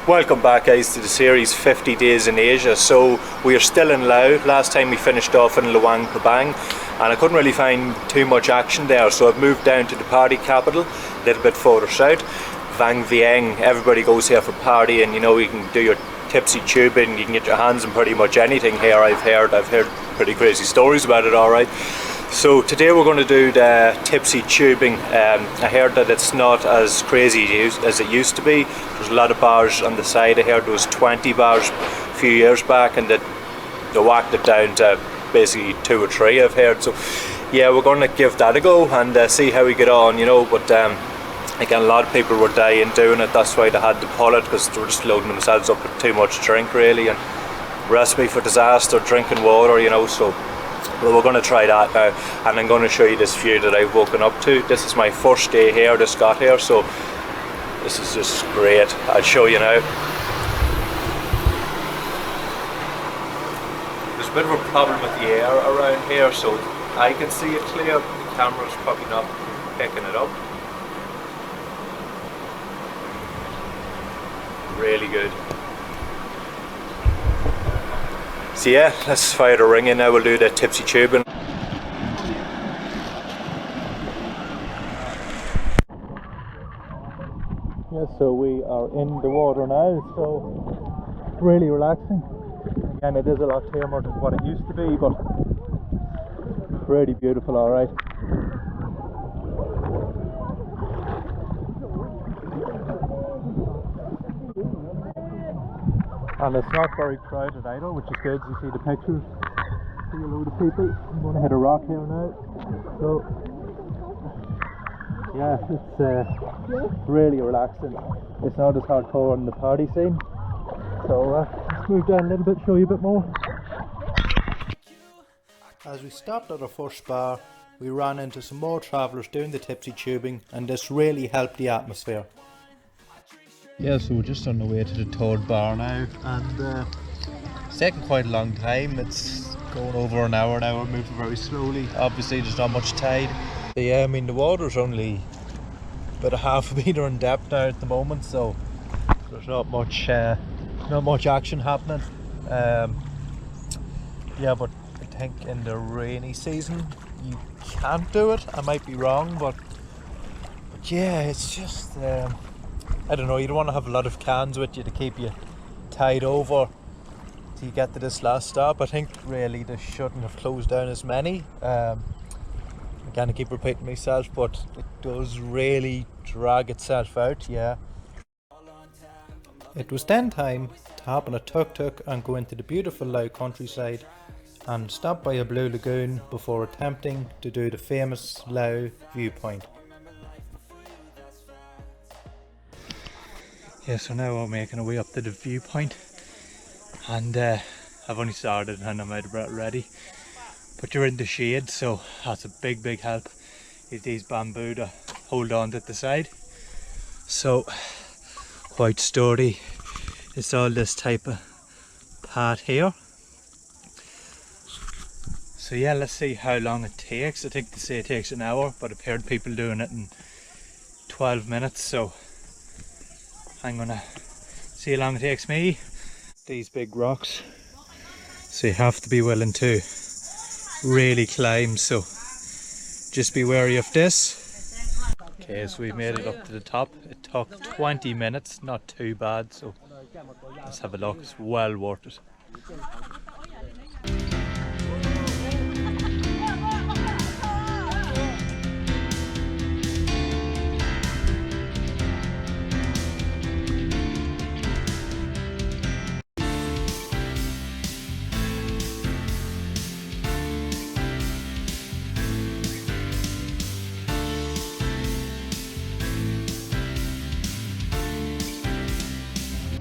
Welcome back guys to the series 50 Days in Asia. So we are still in Laos. Last time we finished off in Luang Prabang and I couldn't really find too much action there, so I've moved down to the party capital a little bit further south, Vang Vieng. Everybody goes here for partying, you know, you can do your tipsy tubing, you can get your hands on pretty much anything here. I've heard pretty crazy stories about it, alright. So today we're going to do the tipsy tubing. I heard that it's not as crazy as it used to be. There's a lot of bars on the side. I heard there was 20 bars a few years back and that they whacked it down to basically 2 or 3, I've heard. So yeah, we're going to give that a go and see how we get on, you know. But again, a lot of people were dying doing it. That's why they had to pull it, because they were just loading themselves up with too much drink really, and recipe for disaster, drinking water, you know. So well, we're going to try that now, and I'm going to show you this view that I've woken up to. This is my first day here, just got here, so this is just great. I'll show you now. There's a bit of a problem with the air around here, so I can see it clear, the camera's probably not picking it up. Really good. So yeah, let's fire the ring in now. We'll do the tipsy tubing. Yeah, so we are in the water now, so really relaxing. Again, it is a lot tamer than what it used to be, but really beautiful, alright. And it's not very crowded either, which is good. You see the pictures, see a load of people. I'm going to hit a rock here now. So yeah, it's really relaxing. It's not as hardcore in the party scene. So let's move down a little bit, show you a bit more. As we stopped at our first bar, we ran into some more travellers doing the tipsy tubing, and this really helped the atmosphere. Yeah, so we're just on the way to the third bar now, and it's taking quite a long time. It's going over an hour now, we're moving very slowly. Obviously there's not much tide. But yeah, I mean the water's only about a half a metre in depth now at the moment, so there's not much action happening. Yeah, but I think in the rainy season you can't do it. I might be wrong, but yeah, it's just I don't know, you don't want to have a lot of cans with you to keep you tied over till you get to this last stop. I think really they shouldn't have closed down as many. Again, I keep repeating myself, but it does really drag itself out, yeah. It was then time to hop on a tuk-tuk and go into the beautiful Lao countryside and stop by a blue lagoon before attempting to do the famous Lao viewpoint. Yeah, so now we're making our way up to the viewpoint, and I've only started and I'm out about ready. But you're in the shade, so that's a big help. Is these bamboo to hold on to the side. So quite sturdy. It's all this type of path here. So yeah, let's see how long it takes. I think they say it takes an hour, but I've heard people doing it in 12 minutes, so I'm gonna see how long it takes me. These big rocks, so you have to be willing to really climb, so just be wary of this. Okay, so we made it up to the top. It took 20 minutes, not too bad, so let's have a look. It's well worth it.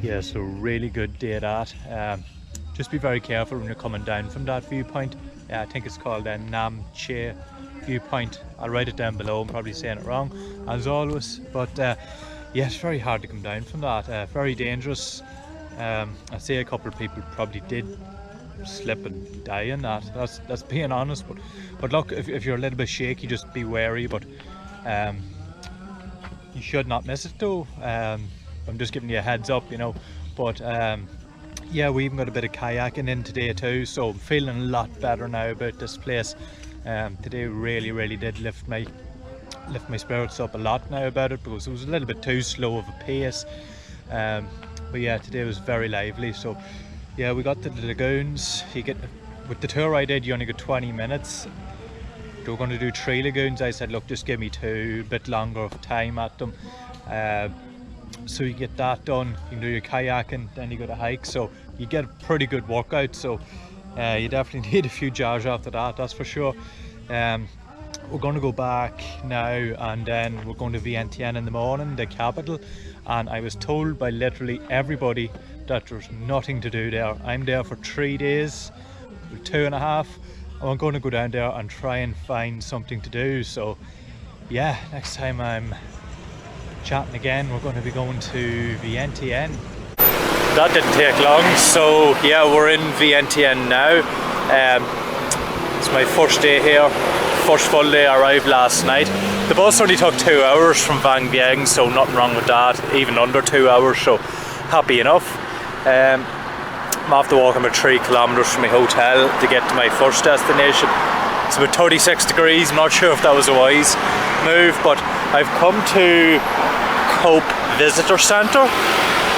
Yeah, so really good day at that. Just be very careful when you're coming down from that viewpoint. I think it's called Nam Che viewpoint. I'll write it down below. I'm probably saying it wrong as always, but yeah, it's very hard to come down from that. Very dangerous. I see a couple of people probably did slip and die in that. That's being honest. But look, if you're a little bit shaky, just be wary. But you should not miss it though. I'm just giving you a heads up, you know. But yeah, we even got a bit of kayaking in today too, so I'm feeling a lot better now about this place. Today really did lift my spirits up a lot now about it, because it was a little bit too slow of a pace. But yeah, today was very lively. So yeah, we got to the lagoons. With the tour I did, you only got 20 minutes. They were going to do 3 lagoons. I said, look, just give me 2, a bit longer of time at them. So you get that done, you can do your kayaking, then you got a hike, so you get a pretty good workout. So you definitely need a few jars after that, that's for sure. We're going to go back now, and then we're going to Vientiane in the morning, the capital. And I was told by literally everybody that there's nothing to do there. I'm there for 3 days, 2.5. I'm going to go down there and try and find something to do. So yeah, next time I'm chatting again, we're going to be going to Vientiane. That didn't take long. So yeah, we're in Vientiane now. It's my first day here, first full day. I arrived last night. The bus only took 2 hours from Vang Vieng, so nothing wrong with that, even under 2 hours, so happy enough. I'm after walking about 3 kilometers from my hotel to get to my first destination. It's about 36 degrees, I'm not sure if that was a wise move, but I've come to Cope Visitor Centre,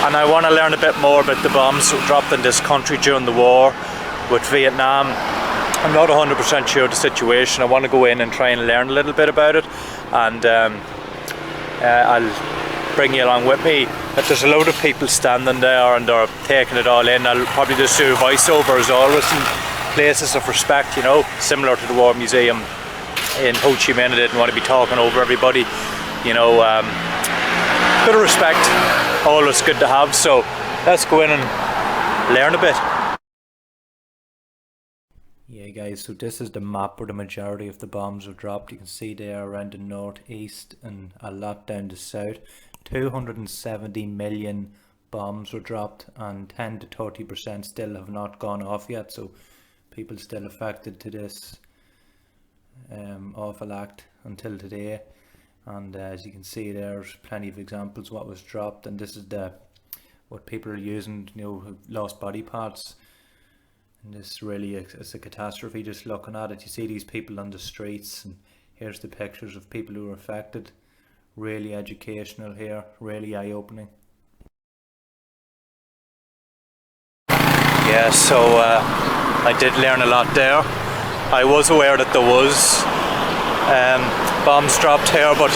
and I want to learn a bit more about the bombs dropped in this country during the war with Vietnam. I'm not 100% sure of the situation. I want to go in and try and learn a little bit about it, and I'll bring you along with me. If there's a load of people standing there and they're taking it all in, I'll probably just do a voiceover as always, in places of respect, you know, similar to the War Museum in Ho Chi Minh. I didn't want to be talking over everybody, you know. Bit of respect, always good to have. So let's go in and learn a bit. Yeah guys, so this is the map where the majority of the bombs were dropped. You can see they are around the northeast and a lot down the south. 270 million bombs were dropped, and 10 to 30% still have not gone off yet, so people still affected to this awful act until today. And as you can see, there's plenty of examples what was dropped, and this is what people are using, you know, lost body parts. And this really is a catastrophe just looking at it. You see these people on the streets, and here's the pictures of people who were affected. Really educational here, really eye-opening. Yeah, so I did learn a lot there. I was aware that there was bombs dropped here, but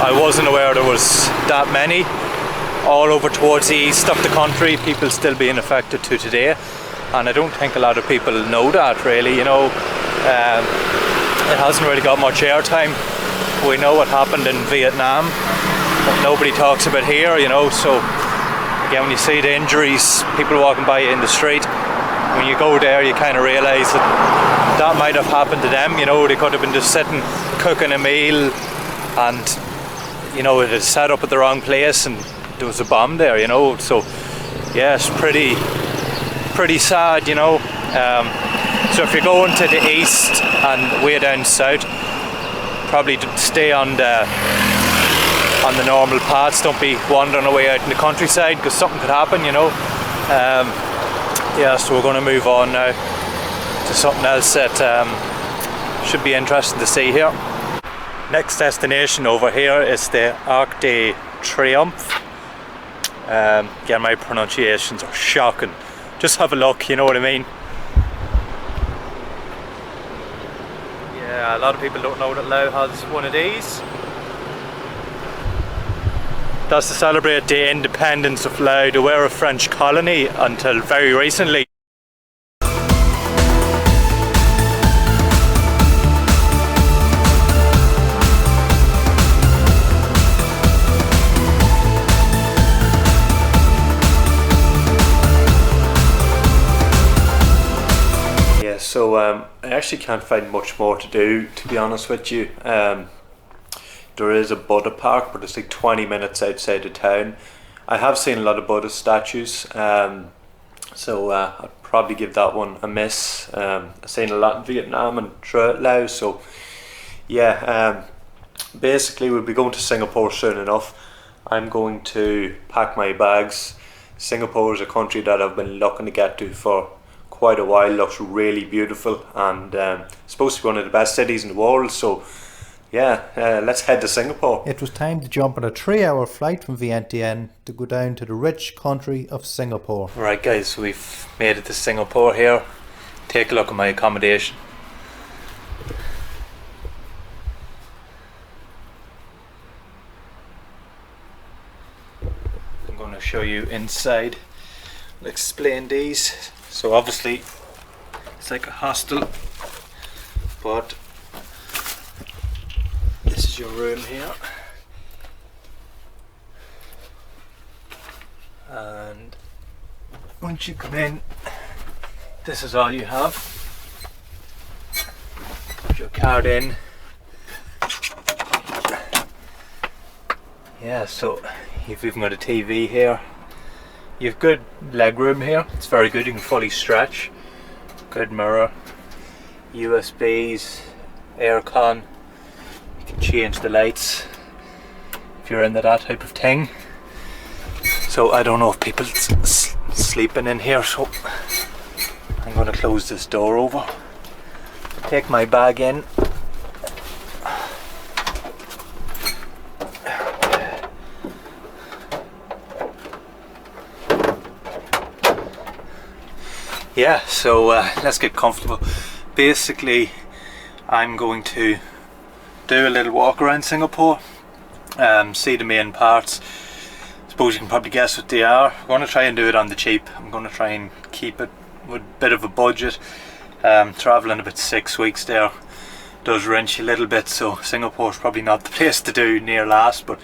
I wasn't aware there was that many all over towards the east of the country. People still being affected to today, and I don't think a lot of people know that really, you know. It hasn't really got much airtime. We know what happened in Vietnam, but nobody talks about here, you know. So again, when you see the injuries, people walking by you in the street, when you go there you kind of realise that might have happened to them, you know. They could have been just sitting cooking a meal, and you know, it had set up at the wrong place and there was a bomb there, you know. So yeah, it's pretty sad, you know. So if you're going to the east and way down south, probably stay on the normal paths. Don't be wandering away out in the countryside, because something could happen, you know. Yeah, so we're going to move on now to something else that should be interesting to see here. Next destination over here is the Arc de Triomphe. Yeah, my pronunciations are shocking. Just have a look, you know what I mean. Yeah, a lot of people don't know that Laos has one of these. That's to celebrate the independence of Laos. They were a French colony until very recently. So I actually can't find much more to do, to be honest with you. There is a Buddha park, but it's like 20 minutes outside of town. I have seen a lot of Buddha statues, so I'd probably give that one a miss. I've seen a lot in Vietnam and throughout Laos, so yeah. Basically we'll be going to Singapore soon enough, I'm going to pack my bags. Singapore is a country that I've been looking to get to for quite a while. Looks really beautiful, and supposed to be one of the best cities in the world. So yeah, let's head to Singapore. It was time to jump on a 3-hour flight from Vientiane to go down to the rich country of Singapore. Right guys, so we've made it to Singapore here. Take a look at my accommodation. I'm going to show you inside. I'll explain these. So obviously it's like a hostel, but this is your room here, and once you come in, this is all you have. Put your card in. Yeah, so you've even got a TV here. You've good leg room here. It's very good. You can fully stretch. Good mirror. USBs, aircon. You can change the lights if you're into that type of thing. So I don't know if people sleeping in here, so I'm going to close this door over. Take my bag in. Yeah, so let's get comfortable. Basically, I'm going to do a little walk around Singapore, see the main parts. Suppose you can probably guess what they are. I'm going to try and do it on the cheap. I'm going to try and keep it with a bit of a budget. Travelling about 6 weeks there does wrench you a little bit, so Singapore's probably not the place to do near Laos. But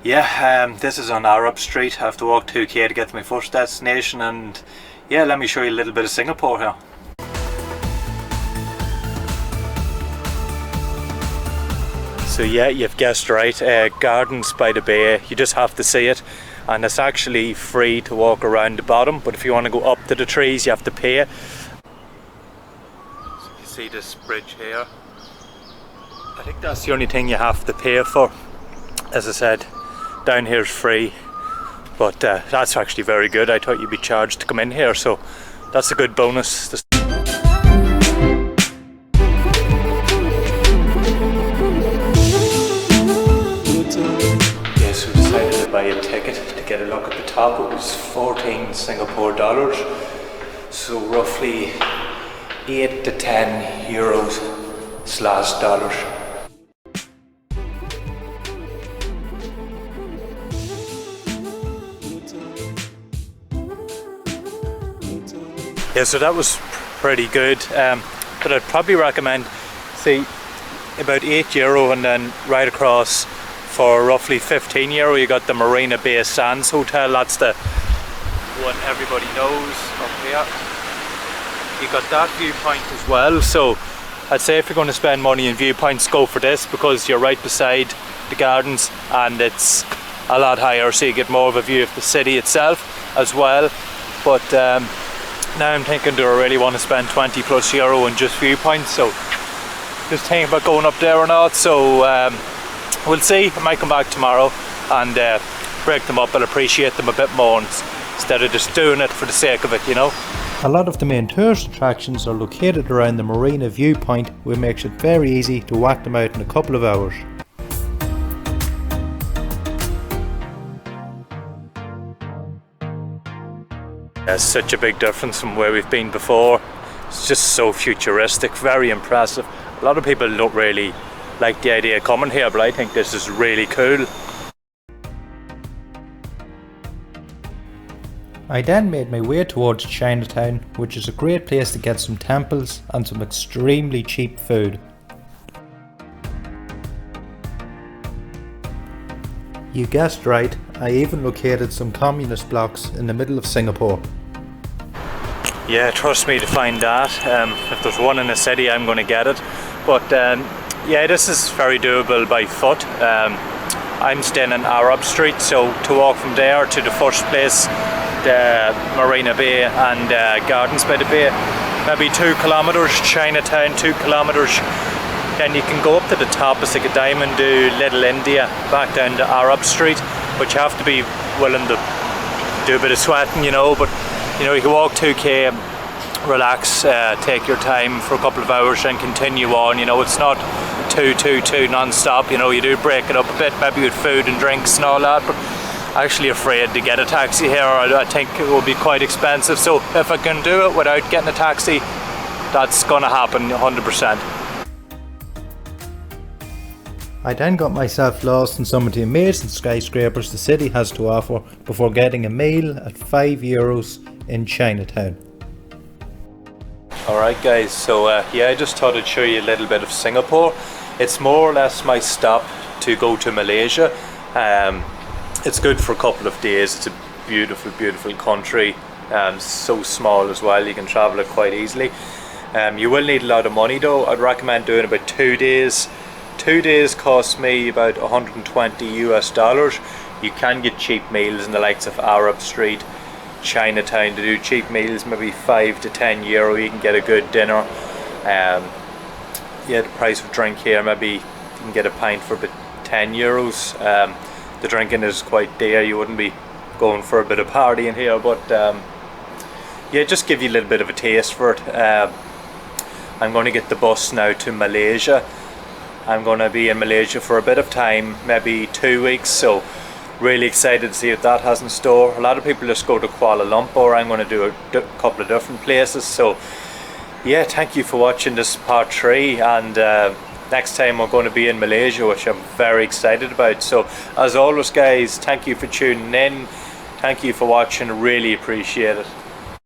yeah, this is on Arab Street. I have to walk 2k to get to my first destination, and yeah, let me show you a little bit of Singapore here. So yeah, you've guessed right, Gardens by the Bay. You just have to see it, and it's actually free to walk around the bottom, but if you want to go up to the trees you have to pay. So you see this bridge here. I think that's the only thing you have to pay for. As I said, down here is free, but that's actually very good. I thought you'd be charged to come in here, so that's a good bonus. Yes, we decided to buy a ticket to get a look at the top. It was 14 Singapore dollars, so roughly 8 to 10 euros / dollars. Yeah, so that was pretty good, but I'd probably recommend, see, about €8, and then right across for roughly €15 you got the Marina Bay Sands Hotel. That's the one everybody knows up here. You got that viewpoint as well, so I'd say if you're going to spend money in viewpoints, go for this, because you're right beside the gardens and it's a lot higher, so you get more of a view of the city itself as well. But now I'm thinking, do I really want to spend €20+ in just viewpoints? So just thinking about going up there or not. So we'll see. I might come back tomorrow and break them up and appreciate them a bit more instead of just doing it for the sake of it, you know. A lot of the main tourist attractions are located around the marina viewpoint, which makes it very easy to whack them out in a couple of hours. There's such a big difference from where we've been before. It's just so futuristic, very impressive. A lot of people don't really like the idea of coming here, but I think this is really cool. I then made my way towards Chinatown, which is a great place to get some temples and some extremely cheap food. You guessed right, I even located some communist blocks in the middle of Singapore. Yeah, trust me to find that. If there's one in the city, I'm going to get it. But yeah, this is very doable by foot. I'm staying in Arab Street, so to walk from there to the first place, the Marina Bay and Gardens by the Bay, maybe 2 kilometers, Chinatown 2 kilometers. Then you can go up to the top, it's like a diamond, do Little India, back down to Arab Street. but you have to be willing to do a bit of sweating, you know. But you know, you can walk 2k, relax, take your time for a couple of hours and continue on. You know, it's not two non-stop. You know, you do break it up a bit, maybe with food and drinks and all that, but actually afraid to get a taxi here. I think it will be quite expensive, so if I can do it without getting a taxi, that's gonna happen 100%. I then got myself lost in some of the amazing skyscrapers the city has to offer before getting a meal at €5 in Chinatown. Alright guys, so yeah, I just thought I'd show you a little bit of Singapore. It's more or less my stop to go to Malaysia. It's good for a couple of days. It's a beautiful, beautiful country. So small as well, you can travel it quite easily. You will need a lot of money though. I'd recommend doing about 2 days. 2 days cost me about $120 US. You can get cheap meals in the likes of Arab Street, Chinatown to do cheap meals, maybe €5 to €10. You can get a good dinner. Yeah, the price of drink here, maybe you can get a pint for about €10. The drinking is quite dear. You wouldn't be going for a bit of partying here, but yeah, just give you a little bit of a taste for it. I'm going to get the bus now to Malaysia. I'm going to be in Malaysia for a bit of time, maybe 2 weeks, so really excited to see what that has in store. A lot of people just go to Kuala Lumpur. I'm going to do a couple of different places. So yeah, thank you for watching this part 3, and next time we're going to be in Malaysia, which I'm very excited about. So as always guys, thank you for tuning in, thank you for watching, really appreciate it.